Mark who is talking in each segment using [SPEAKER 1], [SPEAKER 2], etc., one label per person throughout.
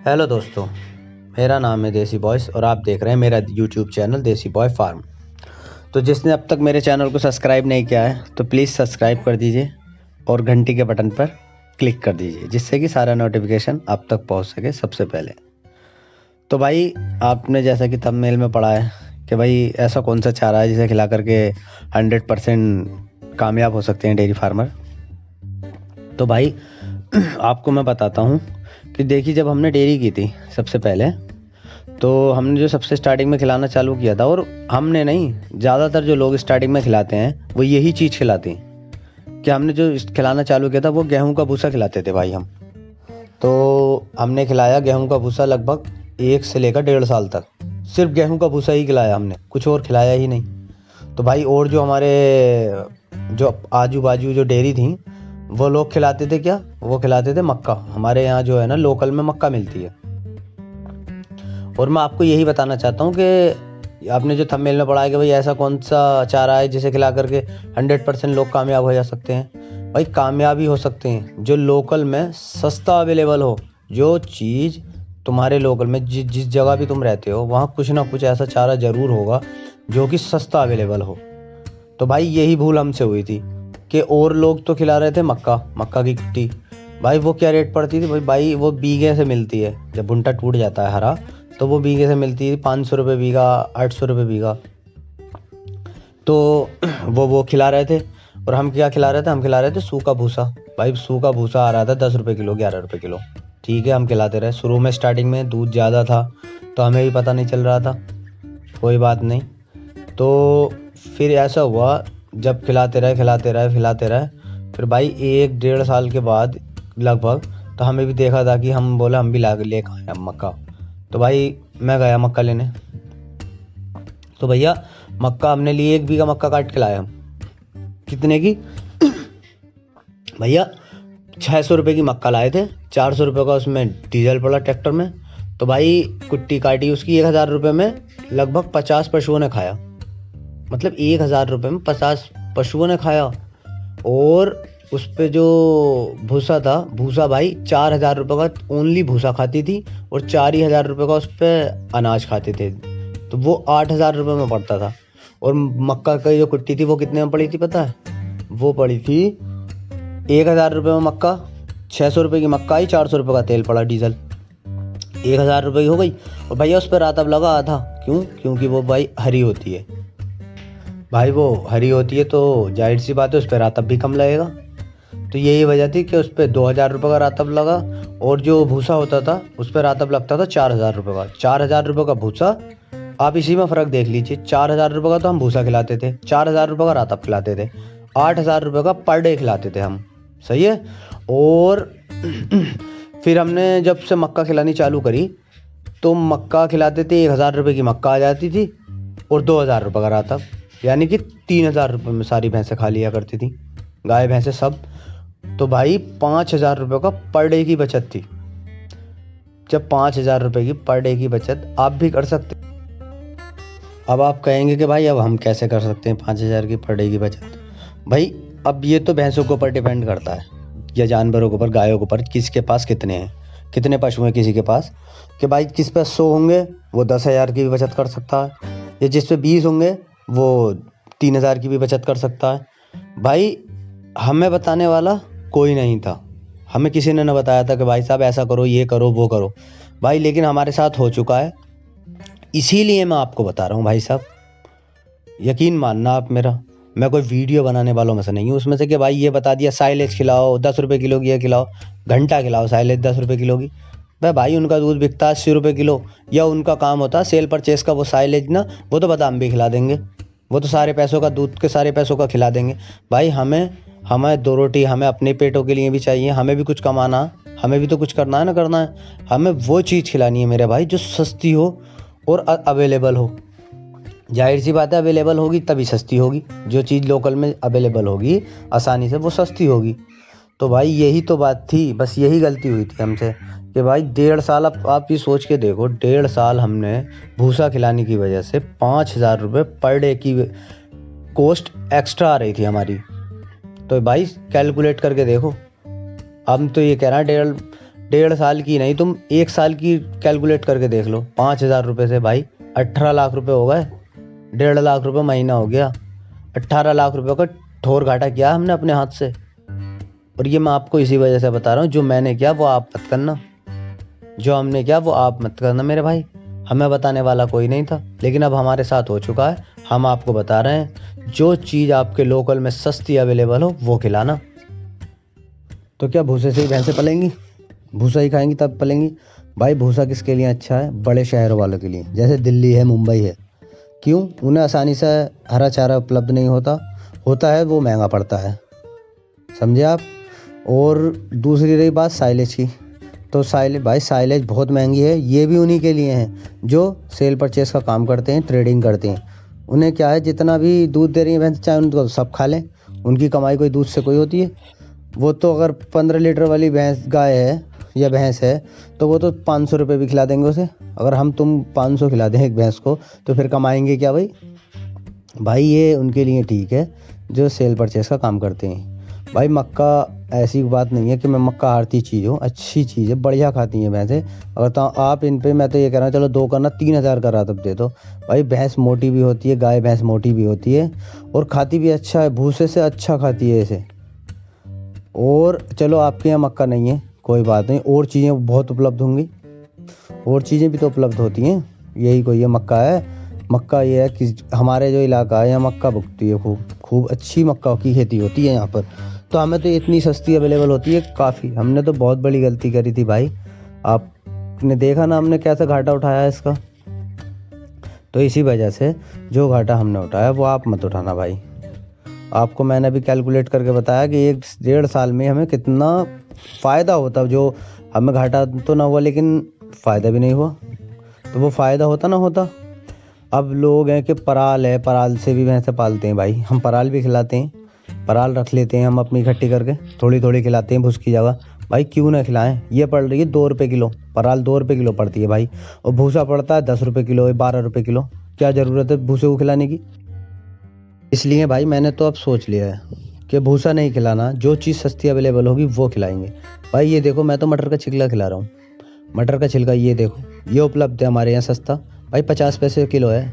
[SPEAKER 1] Hello दोस्तों, मेरा नाम है देसी बॉयस और आप देख रहे हैं मेरा यूट्यूब चैनल देसी बॉय फार्म। तो जिसने अब तक मेरे चैनल को सब्सक्राइब नहीं किया है तो प्लीज़ सब्सक्राइब कर दीजिए और घंटी के बटन पर क्लिक कर दीजिए, जिससे कि सारा नोटिफिकेशन आप तक पहुंच सके सबसे पहले। तो भाई, आपने जैसा कि थंबनेल में पढ़ा है कि भाई ऐसा कौन सा चारा है जिसे खिला करके 100% कामयाब हो सकते हैं डेयरी फार्मर। तो भाई आपको मैं बताता हूँ कि देखिए, जब हमने डेयरी की थी सबसे पहले, तो हमने जो सबसे स्टार्टिंग में खिलाना चालू किया था, और हमने नहीं, ज़्यादातर जो लोग स्टार्टिंग में खिलाते हैं वो यही चीज़ खिलाते हैं कि हमने जो खिलाना चालू किया था वो गेहूं का भूसा खिलाते थे भाई हम। तो हमने खिलाया गेहूं का भूसा लगभग 1 से लेकर 1.5 साल तक, सिर्फ गेहूं का भूसा ही खिलाया हमने, कुछ और खिलाया ही नहीं। तो भाई, और जो हमारे जो आजू बाजू जो डेयरी थी वो लोग खिलाते थे क्या, वो खिलाते थे मक्का। हमारे यहाँ जो है ना लोकल में मक्का मिलती है। और मैं आपको यही बताना चाहता हूँ कि आपने जो थंबनेल में पढ़ा है कि भाई ऐसा कौन सा चारा है जिसे खिला करके 100% लोग कामयाब हो जा सकते हैं। भाई, कामयाब ही हो सकते हैं जो लोकल में सस्ता अवेलेबल हो। जो चीज़ तुम्हारे लोकल में जिस जगह भी तुम रहते हो वहाँ कुछ ना कुछ ऐसा चारा ज़रूर होगा जो कि सस्ता अवेलेबल हो। तो भाई, यही भूल हमसे हुई थी कि और लोग तो खिला रहे थे मक्का की किट्टी। भाई वो क्या रेट पड़ती थी भाई, वो बीघे से मिलती है। जब भुंटा टूट जाता है हरा तो वो बीघे से मिलती है 500 रुपये बीघा, 800 रुपये बीघा। तो वो खिला रहे थे। और हम क्या खिला रहे थे, हम खिला रहे थे सूखा भूसा। भाई सूखा भूसा आ रहा था 10 रुपये किलो, 11 रुपये किलो। ठीक है, हम खिलाते रहे। शुरू में स्टार्टिंग में दूध ज़्यादा था तो हमें भी पता नहीं चल रहा था, कोई बात नहीं। तो फिर ऐसा हुआ, जब खिलाते रहे, फिर भाई 1-1.5 साल के बाद लगभग, तो हमें भी देखा था कि हम बोले हम भी ला ले आए मक्का। तो भाई मैं गया मक्का लेने, तो भैया मक्का हमने लिए, 1 बीघा मक्का काट के लाए हम। कितने की भैया? 600 रुपये की मक्का लाए थे, 400 रुपये का उसमें डीजल पड़ा ट्रैक्टर में। तो भाई कुट्टी काटी उसकी 1000 रुपये में, लगभग 50 पशुओं ने खाया। मतलब 1000 रुपये में 50 पशुओं ने खाया। और उस पे जो भूसा था, भूसा भाई 4000 रुपये का ओनली भूसा खाती थी, और 4000 रुपये का उस पर अनाज खाते थे। तो वो 8000 रुपये में पड़ता था। और मक्का की जो कुट्टी थी वो कितने में पड़ी थी पता है? वो पड़ी थी 1000 रुपये में मक्का। 600 रुपये की मक्का आई, 400 रुपये का तेल पड़ा डीजल, 1000 रुपये की हो गई। और भैया उस पर रातब लगा आधा। क्यों? क्योंकि वो भाई हरी होती है। भाई वो हरी होती है तो जाहिर सी बात है उस पर रातब भी कम लगेगा। तो यही वजह थी कि उस पर 2000 रुपये का रातब लगा, और जो भूसा होता था उस पर रातब लगता था 4000 रुपये का। 4000 रुपये का भूसा, आप इसी में फ़र्क देख लीजिए। 4000 रुपये का तो हम भूसा खिलाते थे, 4000 रुपये का रातब खिलाते थे, 8000 रुपये का पर डे खिलाते थे हम। सही है। और फिर हमने जब से मक्का खिलानी चालू करी तो मक्का खिलाते थे, 1000 रुपये की मक्का आ जाती थी और 2000 रुपये का रातब, यानी कि 3000 रुपये में सारी भैंसें खा लिया करती थी, गाय भैंसें सब। तो भाई 5000 रुपये का पर डे की बचत थी। जब 5000 रुपये की पर डे की बचत आप भी कर सकते। अब आप कहेंगे कि भाई अब हम कैसे कर सकते हैं 5000 की पर डे की बचत? भाई अब ये तो भैंसों के ऊपर डिपेंड करता है, या जानवरों के ऊपर, गायों के ऊपर, किसके पास कितने हैं, कितने पशु हैं किसी के पास। कि भाई जिस पे 100 होंगे वो 10,000 की भी बचत कर सकता है, या जिस पे 20 होंगे वो 3000 की भी बचत कर सकता है। भाई हमें बताने वाला कोई नहीं था, हमें किसी ने न बताया था कि भाई साहब ऐसा करो, ये करो, वो करो। भाई लेकिन हमारे साथ हो चुका है, इसीलिए मैं आपको बता रहा हूँ भाई साहब। यकीन मानना आप मेरा, मैं कोई वीडियो बनाने वालों में से नहीं हूँ उसमें से कि भाई ये बता दिया साइलेज खिलाओ 10 रुपये किलो की, ये खिलाओ, घंटा खिलाओ साइलेज 10 रुपये किलो की। भाई उनका दूध बिकता 80 रुपये किलो, या उनका काम होता सेल परचेस का, वो साइलेज ना, वो तो बादाम भी खिला देंगे, वो तो सारे पैसों का, दूध के सारे पैसों का खिला देंगे। भाई हमें 2 रोटी हमें अपने पेटों के लिए भी चाहिए, हमें भी कुछ कमाना, हमें भी तो कुछ करना है ना, करना है। हमें वो चीज़ खिलानी है मेरे भाई जो सस्ती हो और अवेलेबल हो। जाहिर सी बात है अवेलेबल होगी तभी सस्ती होगी। जो चीज़ लोकल में अवेलेबल होगी आसानी से वो सस्ती होगी। तो भाई यही तो बात थी, बस यही गलती हुई थी हमसे कि भाई 1.5 साल, आप ये सोच के देखो, 1.5 साल हमने भूसा खिलाने की वजह से 5000 रुपये पर डे की कॉस्ट एक्स्ट्रा आ रही थी हमारी। तो भाई कैलकुलेट करके देखो, हम तो ये कह रहे हैं 1.5 साल की नहीं, तुम 1 साल की कैलकुलेट करके देख लो। 5,000 रुपये से भाई 18 लाख रुपये हो गए। 1.5 लाख रुपये महीना हो गया। 18 लाख रुपये का ठोर घाटा किया हमने अपने हाथ से। और ये मैं आपको इसी वजह से बता रहा हूँ, जो मैंने किया वो आप मत करना, जो हमने किया वो आप मत करना मेरे भाई। हमें बताने वाला कोई नहीं था, लेकिन अब हमारे साथ हो चुका है, हम आपको बता रहे हैं। जो चीज़ आपके लोकल में सस्ती अवेलेबल हो वो खिलाना। तो क्या भूसे से ही भैंसें पलेंगी? भूसा ही खाएंगी तब पलेंगी? भाई भूसा किसके लिए अच्छा है? बड़े शहरों वालों के लिए, जैसे दिल्ली है, मुंबई है। क्यों? उन्हें आसानी से हरा चारा उपलब्ध नहीं होता, होता है वो महंगा पड़ता है, समझे आप। और दूसरी रही बात साइलेज की, तो साइलेज बहुत महंगी है। ये भी उन्हीं के लिए हैं जो सेल परचेस का काम करते हैं, ट्रेडिंग करते हैं। उन्हें क्या है, जितना भी दूध दे रही है भैंस, चाहे उनको सब खा लें, उनकी कमाई कोई दूध से कोई होती है? वो तो अगर 15 लीटर वाली गाय है या भैंस है तो वो तो 500 रुपये भी खिला देंगे उसे। अगर हम तुम 500 खिला दें एक भैंस को तो फिर कमाएंगे क्या भाई? ये उनके लिए ठीक है जो सेल परचेस का काम करते हैं। भाई मक्का ऐसी बात नहीं है कि मैं मक्का हारती चीज़ हूँ, अच्छी चीज़ है, बढ़िया खाती हैं भैंसें। अगर तो आप इन पे, मैं तो ये कह रहा हूँ चलो 2 करना, 3,000 का तब दे दो भाई। भैंस मोटी भी होती है, गाय भैंस मोटी भी होती है और खाती भी अच्छा है, भूसे से अच्छा खाती है इसे। और चलो आपके यहाँ मक्का नहीं है, कोई बात नहीं, और चीज़ें बहुत उपलब्ध होंगी, और चीज़ें भी तो उपलब्ध होती हैं। यही कोई ये मक्का है? मक्का ये है कि हमारे जो इलाका है यहाँ मक्का उगती है, खूब अच्छी मक्का की खेती होती है यहाँ पर। तो हमें तो इतनी सस्ती अवेलेबल होती है काफ़ी। हमने तो बहुत बड़ी गलती करी थी भाई। आपने देखा ना हमने कैसा घाटा उठाया है इसका। तो इसी वजह से जो घाटा हमने उठाया वो आप मत उठाना भाई। आपको मैंने अभी कैलकुलेट करके बताया कि 1-1.5 साल में हमें कितना फ़ायदा होता। जो हमें घाटा तो ना हुआ लेकिन फ़ायदा भी नहीं हुआ, तो वो फ़ायदा होता ना होता। अब लोग हैं कि पराल है, पराल से भी भैंसें पालते हैं भाई। हम पराल भी खिलाते हैं, पराल रख लेते हैं हम अपनी इकट्ठी करके, थोड़ी थोड़ी खिलाते हैं भूस की जगह। भाई क्यों ना खिलाएं? ये पड़ रही है 2 रुपये किलो, पराल 2 रुपये किलो पड़ती है भाई, और भूसा पड़ता है 10 रुपये किलो, 12 रुपये किलो। क्या ज़रूरत है भूसे को खिलाने की? इसलिए भाई मैंने तो अब सोच लिया है कि भूसा नहीं खिलाना, जो चीज़ सस्ती अवेलेबल होगी वो खिलाएंगे। भाई ये देखो, मैं तो मटर का छिलका खिला रहा हूँ। मटर का छिलका ये देखो, ये उपलब्ध है हमारे यहाँ सस्ता भाई, 50 पैसे किलो है,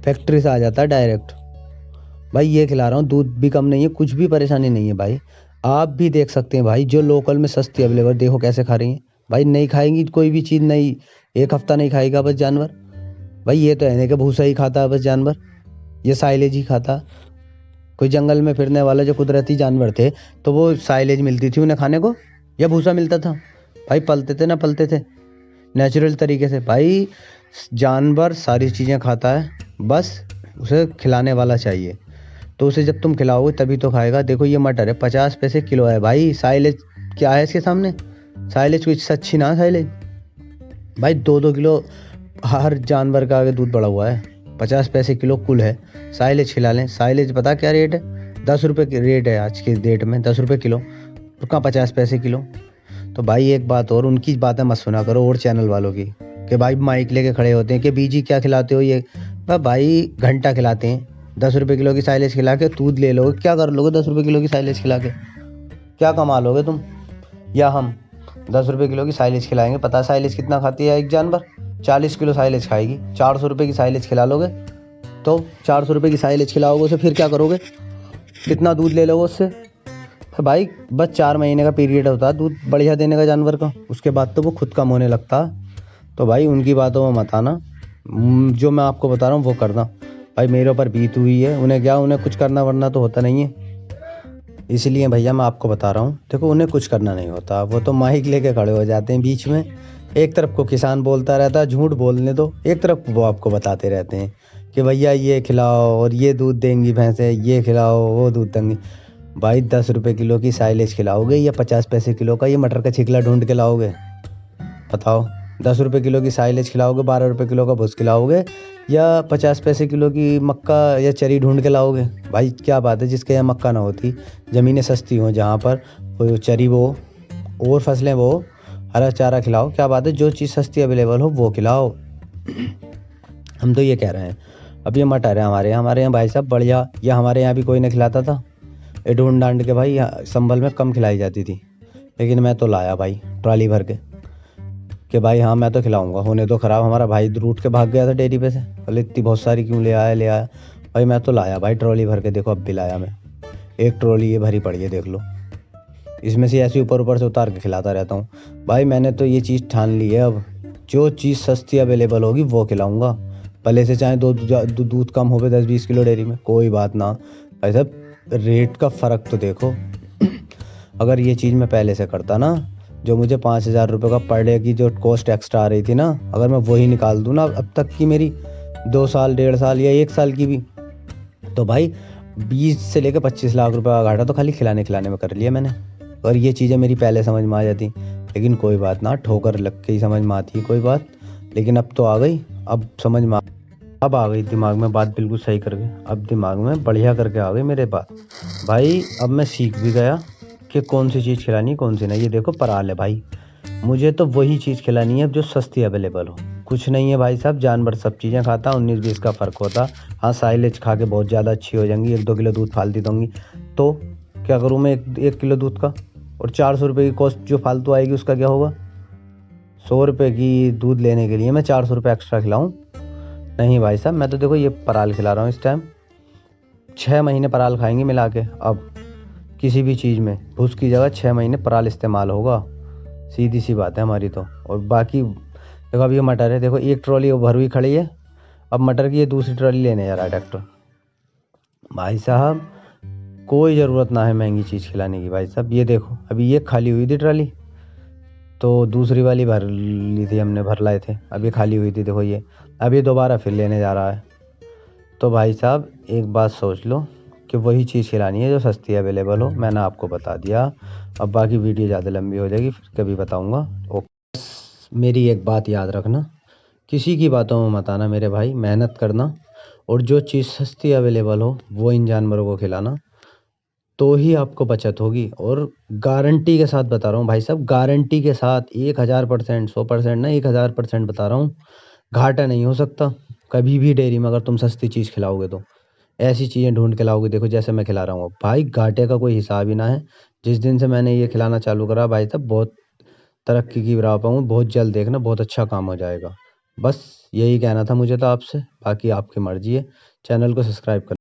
[SPEAKER 1] फैक्ट्री से आ जाता है डायरेक्ट। भाई ये खिला रहा हूँ, दूध भी कम नहीं है, कुछ भी परेशानी नहीं है भाई। आप भी देख सकते हैं भाई, जो लोकल में सस्ती अवेलेबल, देखो कैसे खा रही हैं भाई। नहीं खाएंगी कोई भी चीज़, नहीं 1 हफ्ता नहीं खाएगा बस जानवर। भाई ये तो है नहीं कि भूसा ही खाता है बस जानवर, ये साइलेज ही खाता। कोई जंगल में फिरने वाला जो कुदरती जानवर थे तो वो साइलेज मिलती थी उन्हें खाने को या भूसा मिलता था? भाई पलते थे ना, पलते थे नेचुरल तरीके से। भाई जानवर सारी चीज़ें खाता है, बस उसे खिलाने वाला चाहिए। तो उसे जब तुम खिलाओगे तभी तो खाएगा। देखो ये मटर है, 50 पैसे किलो है भाई। साइलेज क्या है इसके सामने? साइलेज कुछ अच्छी ना साइलेज भाई। 2-2 किलो हर जानवर का आगे दूध बढ़ा हुआ है, 50 पैसे किलो कुल है। साइलेज खिला लें। साइलेज पता क्या रेट है? 10 रुपये की रेट है आज की डेट में, 10 रुपये किलो, तो कहाँ 50 पैसे किलो। तो भाई एक बात और, उनकी बातें मत सुना करो और चैनल वालों की, कि भाई माइक लेके खड़े होते हैं कि बीजी क्या खिलाते हो ये। भाई घंटा खिलाते हैं, 10 रुपये किलो की साइलेज खिला के दूध ले लोगे, क्या कर लोगे 10 रुपये किलो की साइलेज खिला के? क्या कमा लोगे तुम? या हम 10 रुपये किलो की साइलेज खिलाएंगे, पता है साइलेज कितना खाती है एक जानवर? 40 किलो साइलेज खाएगी। 400 रुपये की साइलेज खिला लोगे, तो 400 रुपये की साइलेज खिलाओगे उसे, फिर क्या करोगे? कितना दूध ले लोगे उससे? भाई बस 4 महीने का पीरियड होता है दूध बढ़िया देने का जानवर का, उसके बाद तो वो खुद कम होने लगता। तो भाई उनकी बातों में मत आना, जो मैं आपको बता रहा हूँ वो करना। भाई मेरे ऊपर बीत हुई है, उन्हें क्या, उन्हें कुछ करना वरना तो होता नहीं है। इसलिए भैया मैं आपको बता रहा हूँ, देखो उन्हें कुछ करना नहीं होता, वो तो माइक लेके खड़े हो जाते हैं बीच में। एक तरफ को किसान बोलता रहता है झूठ बोलने दो, एक तरफ वो आपको बताते रहते हैं कि भैया ये खिलाओ और ये दूध देंगी भैंसें, ये खिलाओ वो दूध देंगी। भाई 10 रुपये किलो की साइलेज खिलाओगे या 50 पैसे किलो का ये मटर का छिकला ढूंढ के लाओगे? बताओ, 10 रुपये किलो की साइलेज खिलाओगे, 12 रुपये किलो का भूस खिलाओगे, या 50 पैसे किलो की मक्का या चरी ढूंढ के लाओगे? भाई क्या बात है, जिसके यहाँ मक्का ना होती, ज़मीनें सस्ती हों जहाँ पर, वो चरी वो और फसलें वो, हरा चारा खिलाओ। क्या बात है, जो चीज़ सस्ती अवेलेबल हो वो खिलाओ। हम तो ये कह रहे हैं। अब ये मटर है हमारे यहाँ भाई साहब बढ़िया, ये हमारे यहाँ भी कोई नहीं खिलाता था, ये ढूंढ डांड के भाई संभल में कम खिलाई जाती थी। लेकिन मैं तो लाया भाई ट्रॉली भर के कि भाई हाँ मैं तो खिलाऊंगा। होने तो ख़राब, हमारा भाई रूठ के भाग गया था डेयरी पे से, बोले इतनी बहुत सारी क्यों ले आया। भाई मैं तो लाया भाई ट्रॉली भर के, देखो अब भी लाया मैं। एक ट्रॉली ये भरी पड़ी है देख लो, इसमें से ऐसे ऊपर ऊपर से उतार के खिलाता रहता हूँ। भाई मैंने तो ये चीज़ ठान ली है, अब जो चीज़ सस्ती अवेलेबल होगी वो खिलाऊंगा, भले से चाहे दूध कम हो गए 10-20 किलो डेयरी में, कोई बात ना। भाई साहब रेट का फ़र्क तो देखो। अगर ये चीज़ मैं पहले से करता ना, जो मुझे 5,000 रुपये का पर डे की जो कॉस्ट एक्स्ट्रा आ रही थी ना, अगर मैं वही निकाल दूँ ना अब तक की मेरी 2 साल 1.5 साल या 1 साल की भी, तो भाई 20 से लेकर 25 लाख रुपए का घाटा तो खाली खिलाने में कर लिया मैंने। और ये चीज़ें मेरी पहले समझ में आ जाती, लेकिन कोई बात ना, ठोकर लग के ही समझ में आती है कोई बात। लेकिन अब तो आ गई, अब समझ में अब आ गई दिमाग में बात, बिल्कुल सही कर गए, अब दिमाग में बढ़िया करके आ गई मेरे बात। भाई अब मैं सीख भी गया कि कौन सी चीज़ खिलानी कौन सी नहीं। ये देखो पराल है भाई, मुझे तो वही चीज़ खिलानी है जो सस्ती अवेलेबल हो। कुछ नहीं है भाई साहब, जानवर सब चीज़ें खाता, 19-20 का फ़र्क होता। हाँ साइलेज खा के बहुत ज़्यादा अच्छी हो जाएंगी, 1-2 किलो दूध फालती दूंगी, तो क्या करूँ मैं 1 किलो दूध का, और 400 रुपये की कॉस्ट जो फालतू आएगी उसका क्या होगा। 100 रुपये की दूध लेने के लिए मैं 400 रुपये एक्स्ट्रा खिलाऊँ? नहीं भाई साहब, मैं तो देखो ये पराल खिला रहा हूँ इस टाइम, 6 महीने पराल खाएंगे मिला के। अब किसी भी चीज़ में भूस की जगह 6 महीने पराल इस्तेमाल होगा, सीधी सी बात है हमारी तो। और बाकी देखो अब ये मटर है, देखो एक ट्रॉली भर हुई खड़ी है, अब मटर की ये दूसरी ट्रॉली लेने जा रहा है ट्रैक्टर। भाई साहब कोई ज़रूरत ना है महंगी चीज़ खिलाने की। भाई साहब ये देखो अभी ये खाली हुई थी ट्रॉली, तो दूसरी वाली भर ली थी हमने, भर लाए थे, अब ये खाली हुई थी देखो ये, अब ये दोबारा फिर लेने जा रहा है। तो भाई साहब एक बात सोच लो कि वही चीज़ खिलानी है जो सस्ती अवेलेबल हो, मैंने आपको बता दिया। अब बाकी वीडियो ज़्यादा लंबी हो जाएगी, फिर कभी बताऊँगा। ओके, मेरी एक बात याद रखना, किसी की बातों में मत आना मेरे भाई, मेहनत करना, और जो चीज़ सस्ती अवेलेबल हो वो इन जानवरों को खिलाना, तो ही आपको बचत होगी। और गारंटी के साथ बता रहा हूँ भाई साहब, गारंटी के साथ 1000%, 100% ना, 1000% बता रहा हूँ, घाटा नहीं हो सकता कभी भी डेयरी में अगर तुम सस्ती चीज़ खिलाओगे तो। ऐसी चीज़ें ढूंढ के लाओगे देखो जैसे मैं खिला रहा हूँ भाई, घाटे का कोई हिसाब ही ना है। जिस दिन से मैंने ये खिलाना चालू करा भाई साहब, बहुत तरक्की की राह पर हूँ, बहुत जल्द देखना बहुत अच्छा काम हो जाएगा। बस यही कहना था मुझे तो आपसे, बाकी आपकी मर्जी है। चैनल को सब्सक्राइब कर